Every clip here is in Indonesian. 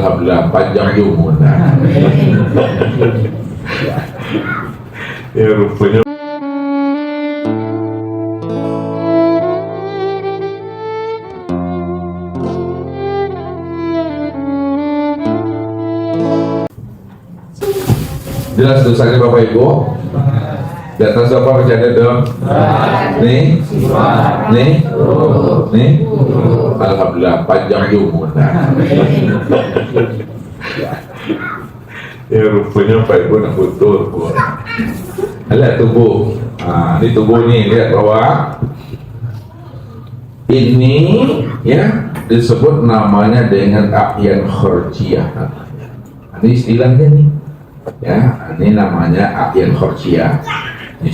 Alhamdulillah panjang umur. Ya rupanya jelas dosanya Bapak Ibu. Di atas apa baca ada dong? Nih, Alhamdulillah panjang umur. Ya rupanya Bapak Ibu nak betul. Lihat tubuh. Ini tubuh nih, lihat bawah. Ini ya disebut namanya dengan a'yan khurjiyah. Ini istilahnya nih. Ya, ini namanya a'yan khurjiyah. Ini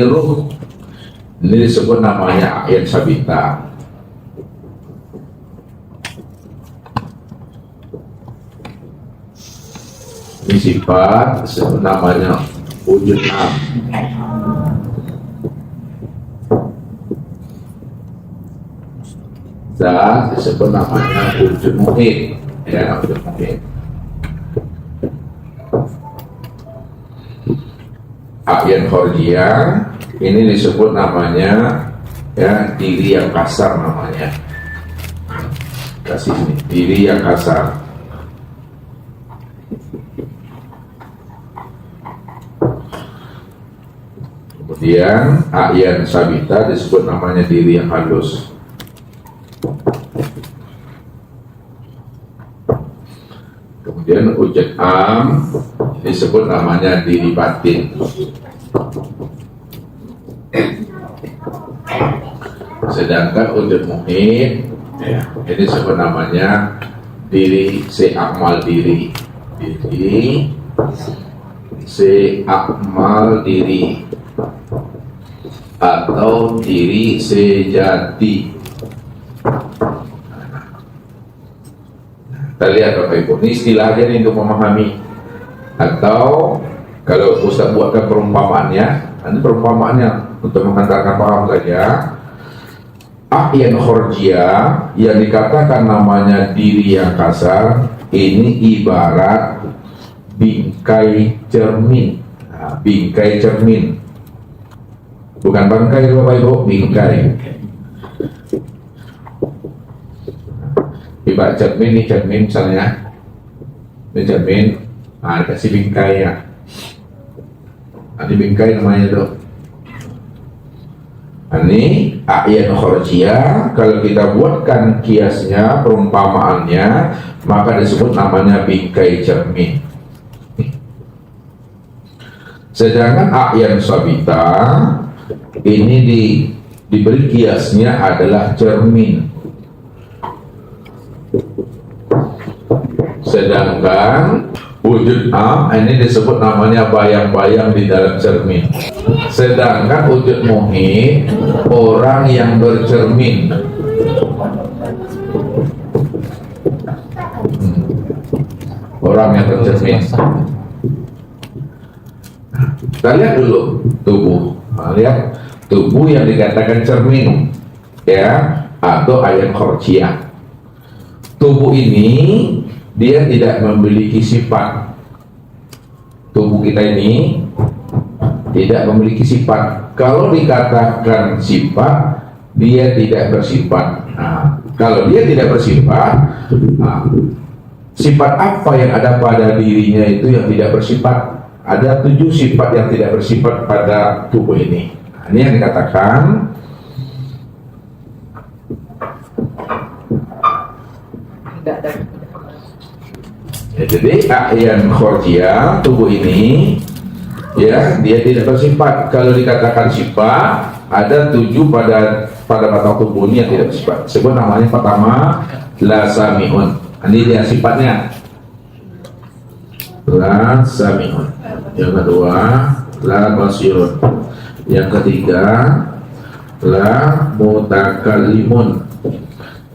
ruh. Ini disebut namanya a'yan sabita. Ini sifat disebut namanya wujud am. Zat disebut namanya wujud muhit. Ya, wujud muhit. A'yan khurjiyah ini disebut namanya ya diri yang kasar namanya. Kasih ini diri yang kasar. Kemudian a'yan sabita disebut namanya diri yang halus. Kemudian wujud am disebut namanya diri batin. Sedangkan wujud muhit ya, ini disebut namanya diri se'akmal diri. Diri se'akmal diri atau diri sejati. Kita lihat Bapak Ibu, ini istilahnya nih untuk memahami. Atau kalau Ustaz buatkan perumpamaannya, ini perumpamaannya untuk menghantarkan paham saja. A'yan khurjiyah yang dikatakan namanya diri yang kasar ini ibarat bingkai cermin. Bingkai cermin, bukan bangkai Bapak Ibu, bingkai. Ibarat cermin, ini cermin misalnya, ini cermin, dikasih bingkai ya. Ini bingkai namanya tuh. Ini a'yan khurjiyah, kalau kita buatkan kiasnya, perumpamaannya, maka disebut namanya bingkai cermin. Sedangkan a'yan sabita ini diberi kiasnya adalah cermin. Sedangkan wujud am ini disebut namanya bayang-bayang di dalam cermin. Sedangkan wujud muhit orang yang bercermin. Orang yang bercermin. Kita lihat dulu tubuh. Lihat tubuh yang dikatakan cermin ya, atau a'yan khurjiyah. Tubuh ini dia tidak memiliki sifat. Tubuh kita ini tidak memiliki sifat. Kalau dikatakan sifat, dia tidak bersifat. Kalau dia tidak bersifat, sifat apa yang ada pada dirinya itu yang tidak bersifat? Ada 7 sifat yang tidak bersifat pada tubuh ini. Ini yang dikatakan ya, jadi a'yan khurjiyah tubuh ini ya dia tidak bersifat. Kalau dikatakan sifat, ada 7 pada batang tubuh ini yang tidak bersifat. Sebut namanya pertama la sami'un. Ini dia sifatnya, la sami'un. Yang kedua la basirun. Yang ketiga la mutakallimun.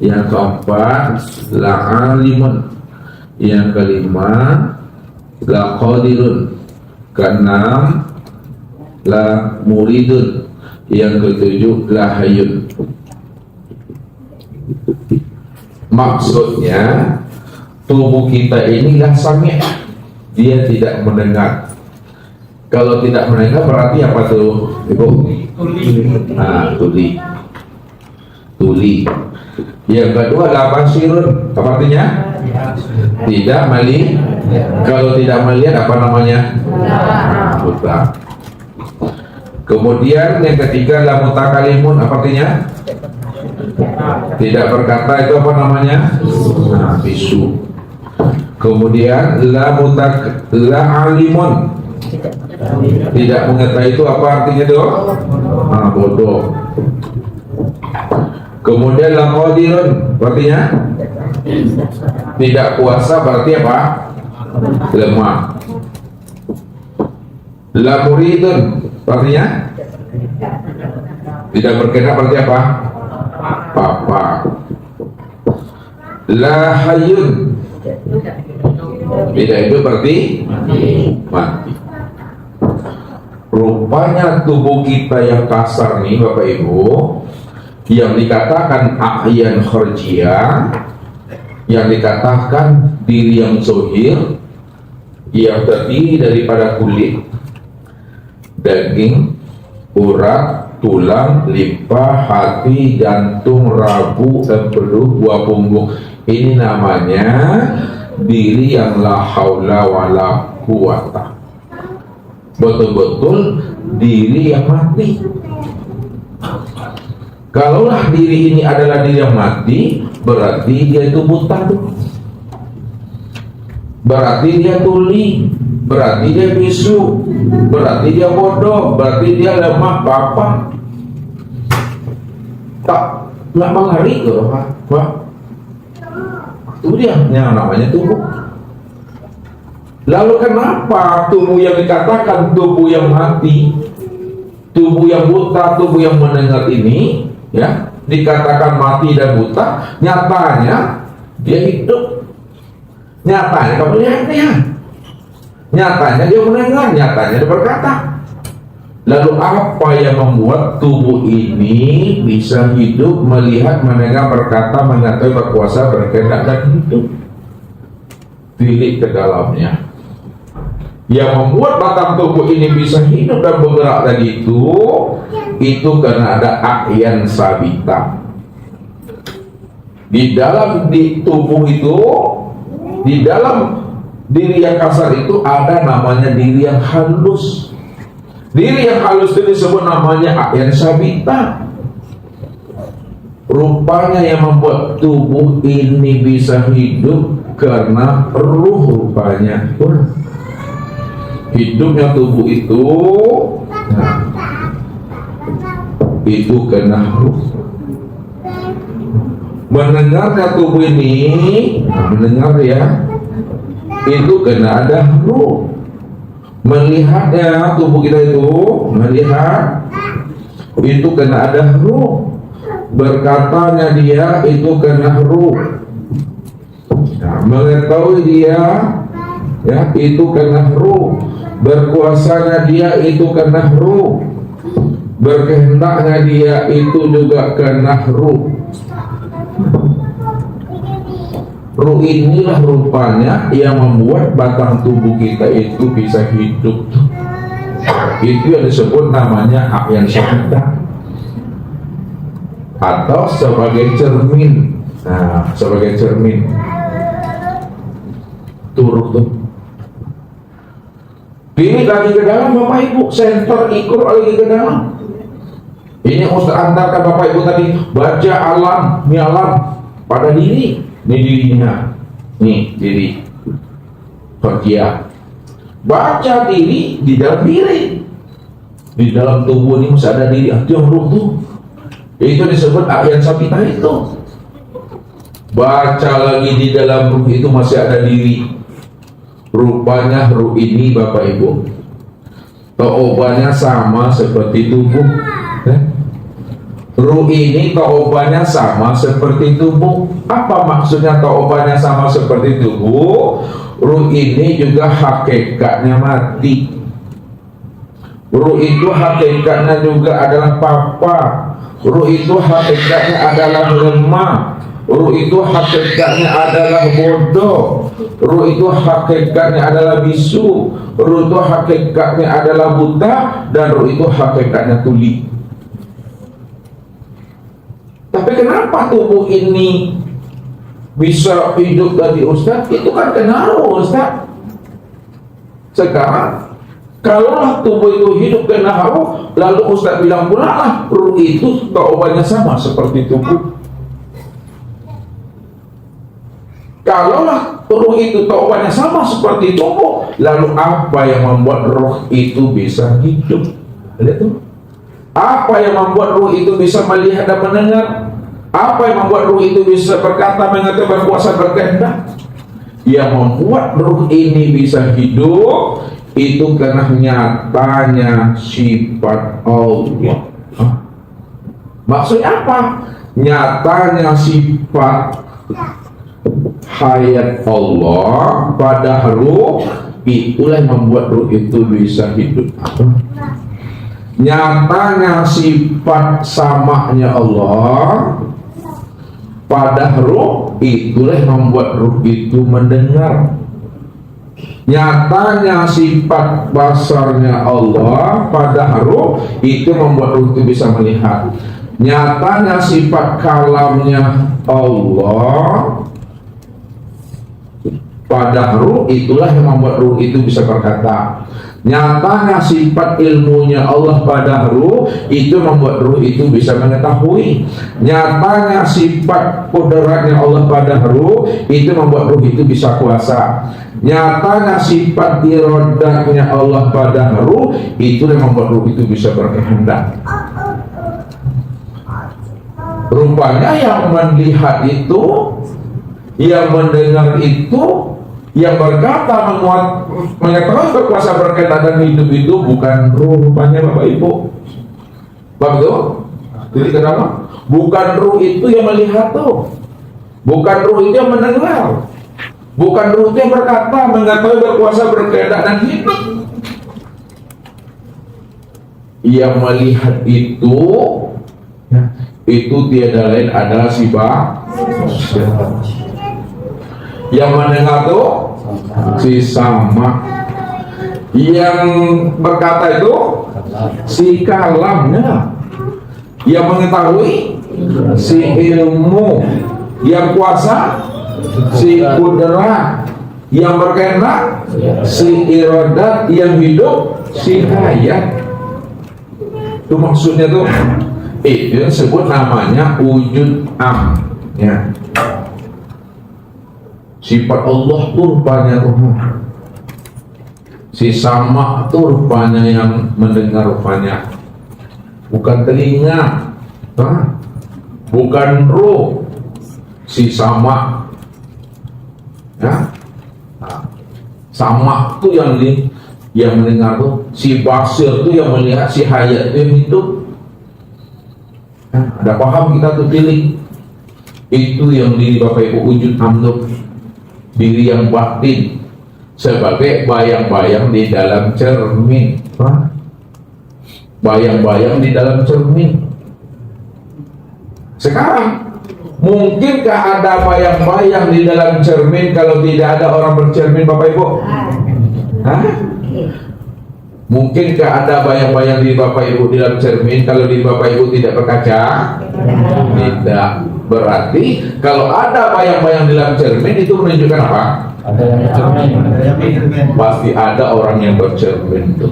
Yang keempat la alimun. Yang kelima la qadirun. Keenam, la muridun. Yang ketujuh, la hayyun. Maksudnya tubuh kita ini la sami', dia tidak mendengar. Kalau tidak mendengar berarti apa tuh, Ibu? Tuli. Tuli. Yang kedua, la basirun. Apa artinya? Tidak melihat. Kalau tidak melihat apa namanya? Buta. Kemudian yang ketiga, la mutakalimun. Apa artinya? Tidak berkata, itu apa namanya? Bisu. Kemudian la alimun. Tidak mengetahui, itu apa artinya tuh? Bodoh. Kemudian la qadirun, artinya tidak puasa, berarti apa? Lemah. La muridun, artinya tidak berkenan, berarti apa? Papa. La hayyun, tidak itu berarti mati. Rupanya tubuh kita yang kasar nih Bapak Ibu, yang dikatakan ahyan kharjiyah, yang dikatakan diri yang zohir, yang terdiri daripada kulit, daging, urat, tulang, limpa, hati, jantung, rabu, empedu, buah punggung. Ini namanya diri yang la haula wala quwata. Betul-betul diri yang mati. Kalaulah diri ini adalah diri yang mati, berarti dia itu buta, berarti dia tuli, berarti dia bisu, berarti dia bodoh, berarti dia lemah, bapak tak nggak mengerti loh, Pak. Itu dia yang namanya tubuh. Lalu kenapa tubuh yang dikatakan tubuh yang mati, tubuh yang buta, tubuh yang mendengar ini, ya, dikatakan mati dan buta, nyatanya dia hidup. Nyatanya kamu lihatnya, nyatanya dia mendengar, nyatanya dia berkata. Lalu apa yang membuat tubuh ini bisa hidup, melihat, mendengar, berkata, mengetahui, berkuasa, berkehendak dan hidup? Tilik ke dalamnya. Yang membuat batang tubuh ini bisa hidup dan bergerak tadi itu karena ada ahyan sabita. Di dalam tubuh itu, di dalam diri yang kasar itu ada namanya diri yang halus. Diri yang halus itu disebut namanya ahyan sabita. Rupanya yang membuat tubuh ini bisa hidup karena ruh rupanya. Hidupnya tubuh itu, nah, itu karena ruh. Mendengarnya tubuh ini, mendengar ya, itu karena ada ruh. Melihatnya tubuh kita itu, melihat, itu karena ada ruh. Berkatanya dia itu karena ruh. Nah, mengetahui dia, ya, itu karena ruh. Berkuasanya dia itu karena ruh. Berkehendaknya dia itu juga karena ruh. Ruh inilah rupanya yang membuat batang tubuh kita itu bisa hidup. Itu yang disebut namanya ahyan sabita, atau sebagai cermin. Nah, sebagai cermin turut tuh. Ini lagi ke dalam Bapak Ibu, senter ikut lagi ke dalam. Ini Ustaz antarkan Bapak Ibu tadi, baca alam, ini alam pada diri, ini dirinya, nih diri kerja. Baca diri di dalam diri, di dalam tubuh ini masih ada diri, itu yang ruh tuh. Itu disebut ahyan sabita itu. Baca lagi di dalam ruh itu masih ada diri. Rupanya ruh ini Bapak Ibu, taobannya sama seperti tubuh. Ruh ini taobannya sama seperti tubuh. Apa maksudnya taobannya sama seperti tubuh? ruh ini juga hakikatnya mati. Ruh itu hakikatnya juga adalah papa. Ruh itu hakikatnya adalah lemah. Ruh itu hakikatnya adalah bodoh. Ruh itu hakikatnya adalah bisu. Ruh itu hakikatnya adalah buta. Dan ruh itu hakikatnya tuli. Tapi kenapa tubuh ini bisa hidup tadi Ustaz? Itu kan kena roh Ustaz. Sekarang kalaulah tubuh itu hidup kena roh, lalu Ustaz bilang pula lah ruh itu taubatnya sama seperti tubuh. Kalaulah ruh itu taubatnya sama seperti tubuh, lalu apa yang membuat roh itu bisa hidup? Lihat tuh. Apa yang membuat ruh itu bisa melihat dan mendengar? Apa yang membuat ruh itu bisa berkata, mengatakan, berkuasa, berkehendak? Yang membuat ruh ini bisa hidup itu karena nyatanya sifat Allah. Maksudnya apa? Nyatanya sifat hayat Allah pada ruh, itulah yang membuat ruh itu bisa hidup. Nyatanya sifat samanya Allah pada ruh, itulah yang membuat ruh itu mendengar. Nyatanya sifat basarnya Allah pada ruh, itu membuat ruh itu bisa melihat. Nyatanya sifat kalamnya Allah pada ruh, itulah yang membuat ruh itu bisa berkata. Nyatanya sifat ilmunya Allah pada ruh, itu membuat ruh itu bisa mengetahui. Nyatanya sifat kodratnya Allah pada ruh, itu membuat ruh itu bisa kuasa. Nyatanya sifat iradahnya Allah pada ruh, itu yang membuat ruh itu bisa berkehendak. Rupanya yang melihat itu, yang mendengar itu, yang berkata, mengetahui, berkuasa, berkehendak dan hidup itu bukan ruh rupanya Bapak Ibu. Bapak Ibu, jadi kenapa? Bukan ruh itu yang melihat tuh, bukan ruh itu yang mendengar, bukan ruh itu yang berkata, mengetahui, berkuasa, berkehendak dan hidup. Yang melihat itu, ya, itu tiada lain adalah si yang mendengar tuh si sama, yang berkata itu si kalamnya, yang mengetahui si ilmu, yang kuasa si kudrat, yang berkehendak si iradat, yang hidup si hayat. Itu maksudnya tuh, itu yang disebut namanya wujud am, ya. Sifat Allah tuh rupanya Tuhan. Si sama tuh rupanya yang mendengar rupanya. Bukan telinga, bukan ruh. Si sama, ya. Sama tuh yang mendengar tuh. Si basir tuh yang melihat, si hayat tuh yang hidup. Ada paham kita tuh pilih. Itu yang di Bapak Ibu wujud amnuk. Diri yang batin sebagai bayang-bayang di dalam cermin. Bayang-bayang di dalam cermin. Sekarang mungkinkah ada bayang-bayang di dalam cermin kalau tidak ada orang bercermin, Bapak Ibu? Mungkinkah ada bayang-bayang di Bapak Ibu di dalam cermin kalau di Bapak Ibu tidak berkaca? Tidak. Berarti kalau ada bayang-bayang di dalam cermin itu menunjukkan apa? Ada yang bercermin. Pasti ada orang yang bercermin itu.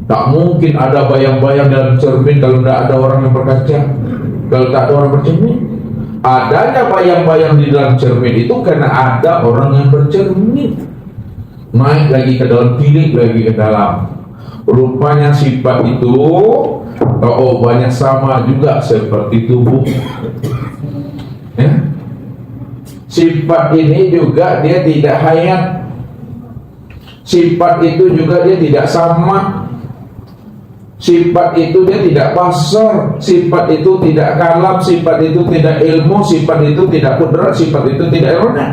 Tak mungkin ada bayang-bayang dalam cermin kalau tidak ada orang yang berkaca. Kalau tak ada orang bercermin. Adanya bayang-bayang di dalam cermin itu karena ada orang yang bercermin. Naik lagi ke dalam, tilik lagi ke dalam. Rupanya sifat itu banyak sama juga seperti tubuh, ya. Sifat ini juga dia tidak hayat. Sifat itu juga dia tidak sama. Sifat itu dia tidak basar. Sifat itu tidak kalam. Sifat itu tidak ilmu. Sifat itu tidak kudrat. Sifat itu tidak irada.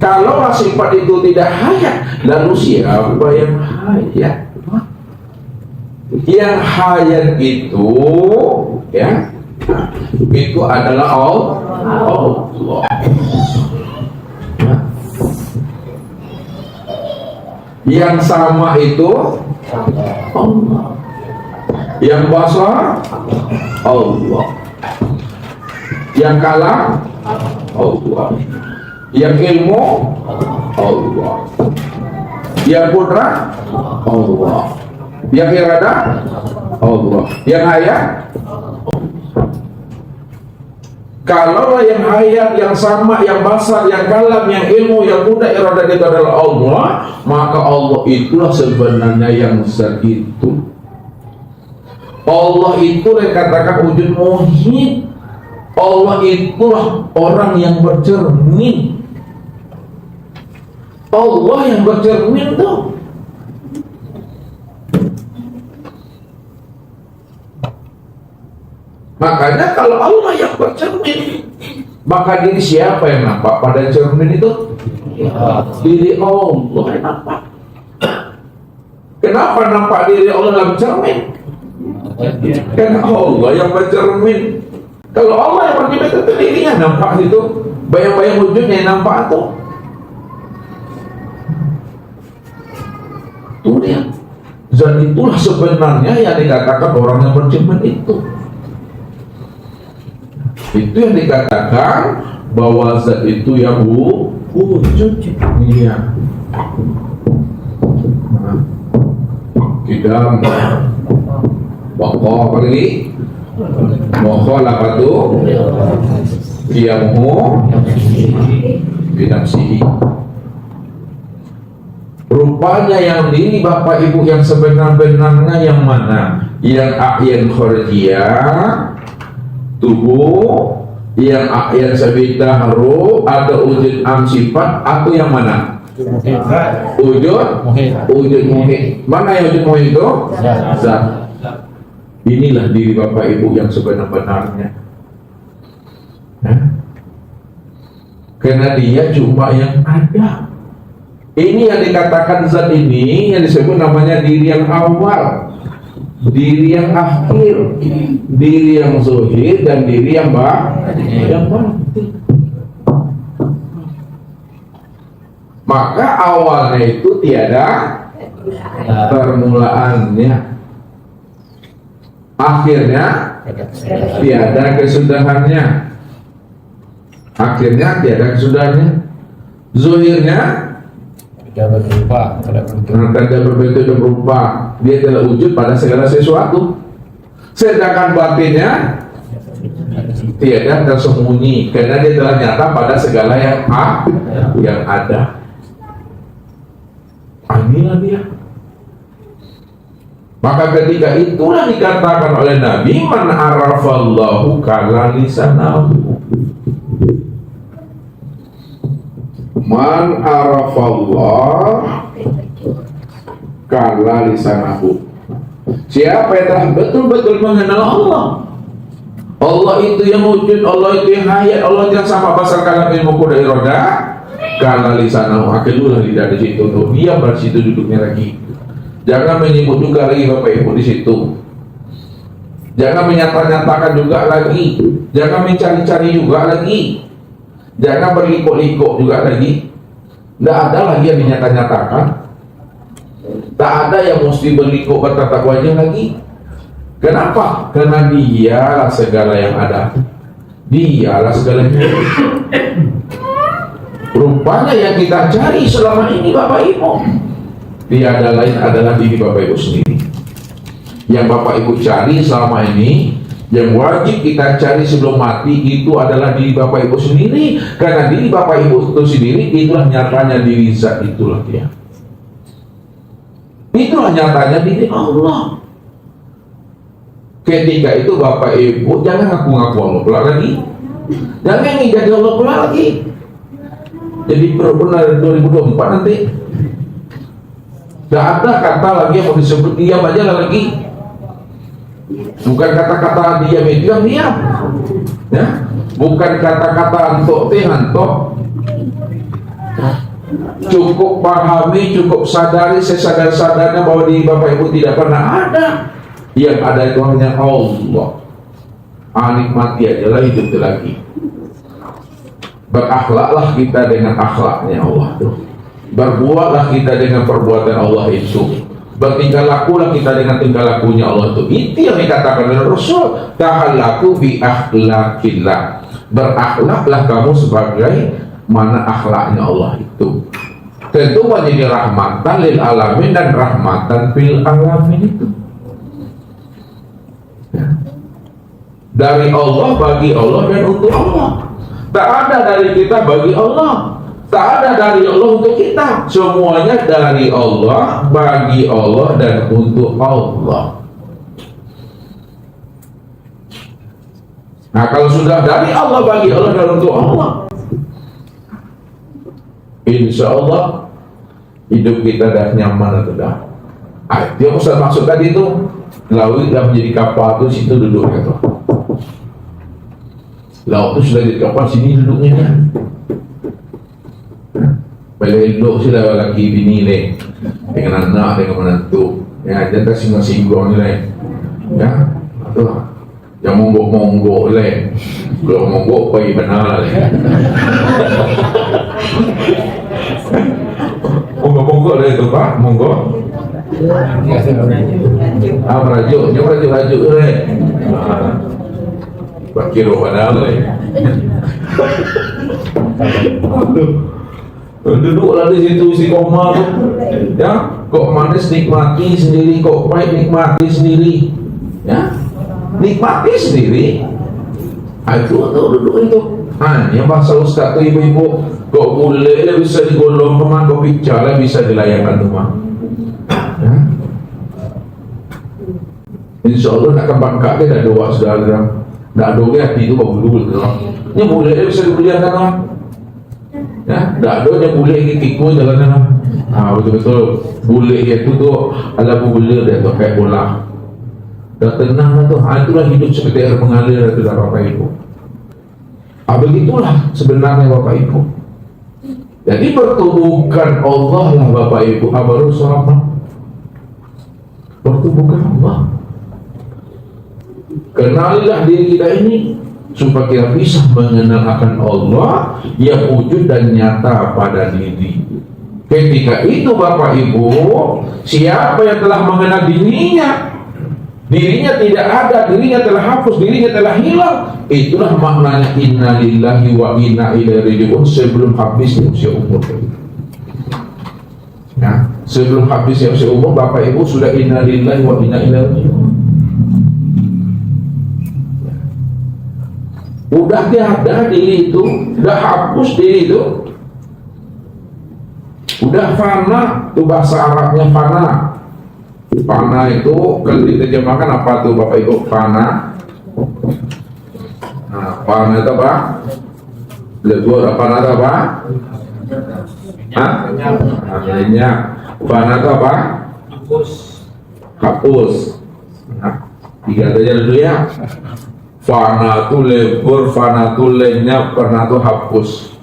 Kalau sifat itu tidak hayat, lalu siapa yang hayat? Yang hayat itu, ya, itu adalah Allah. Yang sama itu Allah. Yang basar Allah. Yang kalam Allah. Yang ilmu Allah. Yang kudrat Allah. Yang iradah Allah. Yang hayat. Kalau yang hayat, yang sama, yang basar, yang kalam, yang ilmu, yang kudrat, iradah itu adalah Allah, maka Allah itulah sebenarnya yang zat itu. Allah itu yang katakan wujud muhid. Allah itulah orang yang bercermin. Allah yang bercermin tuh. Makanya kalau Allah yang bercermin, maka diri siapa yang nampak pada cermin itu? Diri Allah yang nampak. Kenapa nampak diri Allah dalam cermin? Karena Allah yang bercermin. Kalau Allah yang bercermin itu dirinya nampak itu, bayang-bayang wujudnya yang nampak itu. Itu dia. Zat itulah sebenarnya yang dikatakan orang yang bercermin itu. Itu yang dikatakan bahwa zat itu yang wujud. Iya. Kita Waqah ini mukhalafatu qiyamuhu binafsihi. Rupanya yang diri Bapak Ibu yang sebenar-benarnya yang mana? Yang a'yan kharijiyah, tubuh, yang a'yan sabitah ruh, atau wujud am sifat, atau yang mana? Wujud muhid. Mana yang wujud muhid itu? Zat. Inilah diri Bapak Ibu yang sebenar-benarnya. Karena dia cuma yang ada. Ini yang dikatakan zat ini yang disebut namanya diri yang awal, diri yang akhir, diri yang zuhir, dan diri yang batin. Maka awalnya itu tiada permulaannya, akhirnya tiada kesudahannya, akhirnya tiada kesudahannya, zuhirnya tidak berbentuk dan berupa, dia telah wujud pada segala sesuatu. Sedangkan batinnya tiada tersembunyi, karena dia telah nyata pada segala yang ada. Inilah dia. Maka ketika itulah dikatakan oleh Nabi, man arafallahu kala lisanahu. Man arafallah kala lisanahu. Siapa yang telah betul-betul mengenal Allah, Allah itu yang wujud, Allah itu yang hayat, Allah yang sama basar kalam ilmu kuda iroda, kala lisanahu, akhirnya lidah di situ, untuk dia bersitu duduknya lagi. Jangan menyebut juga lagi Bapak Ibu di situ. Jangan menyata-nyatakan juga lagi. Jangan mencari-cari juga lagi. Jangan berlikuk-likuk juga lagi. Tidak ada lagi yang dinyata-nyatakan. Tak ada yang mesti berlikuk bertatap wajah lagi. Kenapa? Karena dialah segala yang ada. Dialah segalanya. Rupanya yang kita cari selama ini Bapak Ibu, tiada lain adalah diri Bapak Ibu sendiri. Yang Bapak Ibu cari selama ini, yang wajib kita cari sebelum mati, itu adalah diri Bapak Ibu sendiri. Karena diri Bapak Ibu itu sendiri, itulah nyatanya diri zat, itulah dia. Itulah nyatanya diri Allah. Ketika itu Bapak Ibu jangan ngaku-ngaku Allah pula lagi. Jangan ingin jadi Allah pula lagi. Jadi benar 2024 nanti. Tidak ada kata lagi yang mau disebut diam aja lagi. Bukan kata-kata diam itu yang diam, ya. Bukan kata-kata antok teh antok. cukup pahami, cukup sadari sesadar-sadarnya bahwa diri Bapak Ibu tidak pernah ada. Yang ada itu hanya Allah. Nikmati aja lah hidup lagi. Berakhlaklah kita dengan akhlaknya Allah itu. Berbuatlah kita dengan perbuatan Allah itu. Bertingkah lakulah kita dengan tingkah lakunya Allah itu. Itu yang dikatakan oleh Rasul. Tahallaku bi akhlaqillah. Berakhlaklah kamu sebagai mana akhlaknya Allah itu. Tentu menjadi rahmatan lil alamin dan rahmatan fil alamin itu. Ya. Dari Allah, bagi Allah, dan untuk Allah. Tak ada dari kita bagi Allah, tak ada dari Allah untuk kita. Semuanya dari Allah, bagi Allah, dan untuk Allah. Nah, kalau sudah dari Allah, bagi Allah, dan untuk Allah, insya Allah hidup kita dah nyaman atau dah. Dia Ustaz maksud tadi itu laut yang menjadi kapal itu situ duduk gitu. Laut itu sudah jadi kapal, sini duduknya kan. Belok sudah laki bini ni dengan anak dengan menantu. Ya, jangan singgah-singgah ni lah. Ya, tu lah. Yang monggok-monggok lah. Kalau monggok pergi benar lah. Monggok-monggok lah itu Pak, monggok. Merajuk, dia merajuk-rajuk lah. Bakir pada lah. Duduklah di situ si koma tu, ya. Kok manis nikmati sendiri, kok pahit nikmati sendiri, ya. Nikmati sendiri. Itu duduk itu. Yang bahasa Ustaz tu ibu-ibu, kok boleh lah bisa digolong teman, kok bicara bisa dilayangkan teman. Ya. Insya Allah nak kembangkan dia dah doa saudara. Tak ada hati itu bagus tu. Ni boleh bisa dibelikan kan? Ya, tak ada yang boleh ikut jalan betul-betul. Boleh itu tu ada boleh dia tu kayak bola. Dah tenang lah tu. Itulah hidup seperti air mengalir itu dah Bapak Ibu. Begitulah sebenarnya Bapak Ibu. Jadi pertumbuhkan Allah lah Bapak Ibu. Baru sahabat. Pertumbuhkan Allah. Kenalilah diri kita ini supaya kita bisa mengenal akan Allah yang wujud dan nyata pada diri. Ketika itu Bapak Ibu, siapa yang telah mengenal dirinya, dirinya tidak ada, dirinya telah hapus, dirinya telah hilang, itulah maknanya inna lillahi wa inna ilaihi raji'un sebelum habis usia umur. Ya, sebelum habis usia umur Bapak Ibu sudah inna lillahi wa inna ilaihi raji'un. Udah tiada diri itu, udah hapus diri itu, udah fana. Itu bahasa Arabnya fana. Fana itu kalau diterjemahkan apa tuh Bapak Ibu? Fana. Nah, fana itu apa? Lebur apa? Fana itu apa? Minyak. Fana itu apa? Hapus. Nah, tiga aja dulu ya. Fana tu lebur, fana tu lenyap, fana tu hapus.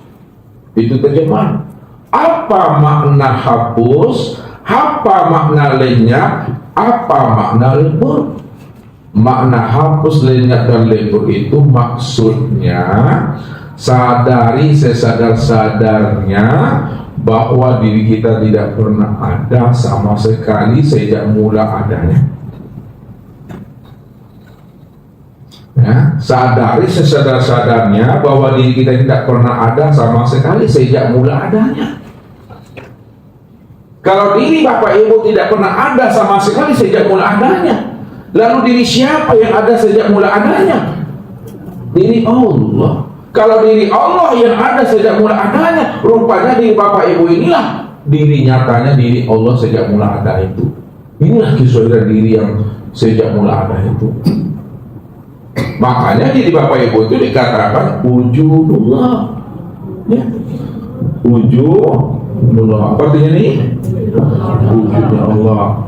Itu terjemahan. Apa makna hapus? Apa makna lenyap? Apa makna lebur? Makna hapus, lenyap, dan lebur itu maksudnya sadari sesadar-sadarnya bahwa diri kita tidak pernah ada sama sekali sejak mula adanya. Ya, sadari sesadar-sadarnya bahwa diri kita tidak pernah ada sama sekali sejak mula adanya. Kalau diri Bapak Ibu tidak pernah ada sama sekali sejak mula adanya, lalu diri siapa yang ada sejak mula adanya? Diri Allah. Kalau diri Allah yang ada sejak mula adanya, rupanya diri Bapak Ibu inilah diri nyatanya diri Allah sejak mula ada itu. Inilah kisah diri yang sejak mula ada itu. Makanya di Bapak Ibu itu dikatakan wujudullah. Ya. Wujudullah. Apa artinya ini? Wujudnya Allah.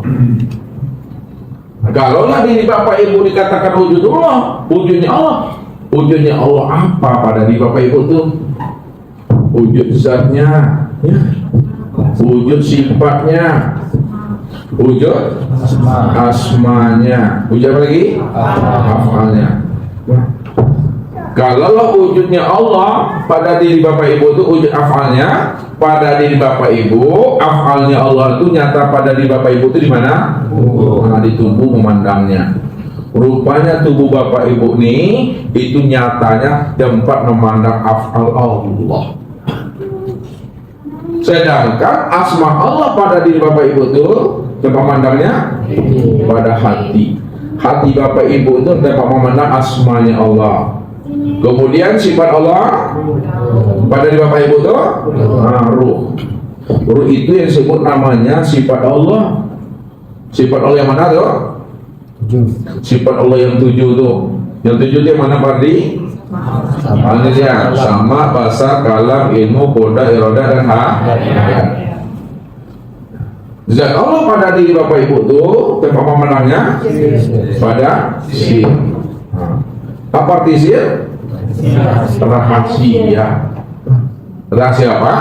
Nah, kalaulah di Bapak Ibu dikatakan wujudullah, wujudnya Allah. Wujudnya Allah apa pada di Bapak Ibu itu? Wujud zatnya. Ya. wujud sifatnya, wujud asmanya, wujud apa lagi? Afalnya. Kalau wujudnya Allah pada diri Bapak Ibu itu wujud afalnya pada diri Bapak Ibu, afalnya Allah itu nyata pada diri Bapak Ibu itu di mana? Di tubuh memandangnya. Rupanya tubuh Bapak Ibu nih itu nyatanya tempat memandang afal Allah. Sedangkan asma Allah pada diri Bapak Ibu itu tempat memandangnya pada hati. Hati Bapak Ibu itu tempat memandang asmanya Allah. Kemudian sifat Allah pada diri Bapak Ibu itu ruh. Ruh itu yang disebut namanya sifat Allah. Sifat Allah yang mana tuh? Sifat Allah yang 7 tuh. Yang 7 itu yang mana Pak Di? Sama, basa, kalam, ilmu, koda, iroda, dan hayat. Zat Allah pada diri Bapak Ibu tuh tempat memandangnya pada sir. Apa arti sir? Rahasia. Rahasia apa?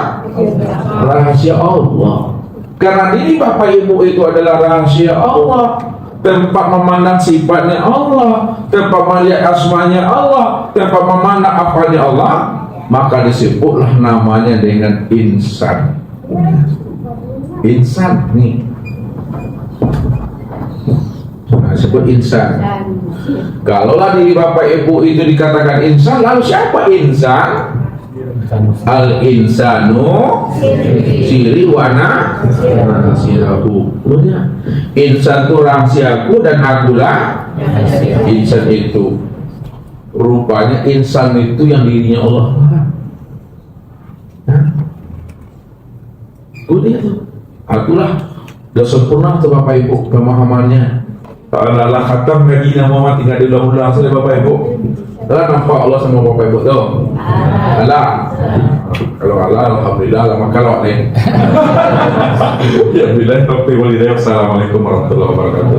Rahasia Allah. Karena diri Bapak Ibu itu adalah rahasia Allah, tempat memandang sifatnya Allah, tempat melihat asmanya Allah, tempat memandang apanya Allah, maka disebutlah namanya dengan insan. Insan nih. Nah, disebut insan. Kalaulah diri Bapak Ibu itu dikatakan insan, lalu siapa insan? Al-insanu siri wana rahasiaku. Insan itu rahasiaku dan akulah insan itu. Rupanya insan itu yang dirinya Allah. Akulah sudah sempurna tuh Bapak Ibu pemahamannya. Allah khatam lagi nama tinggal diulang-ulang oleh Bapak Ibu. Telah nampak Allah sama Bapak Ibu tuh. Allah. Kalau Allah alhamdulillah lama kalau nih. Ya billahi taufiq wal hidayah. Assalamualaikum warahmatullahi wabarakatuh.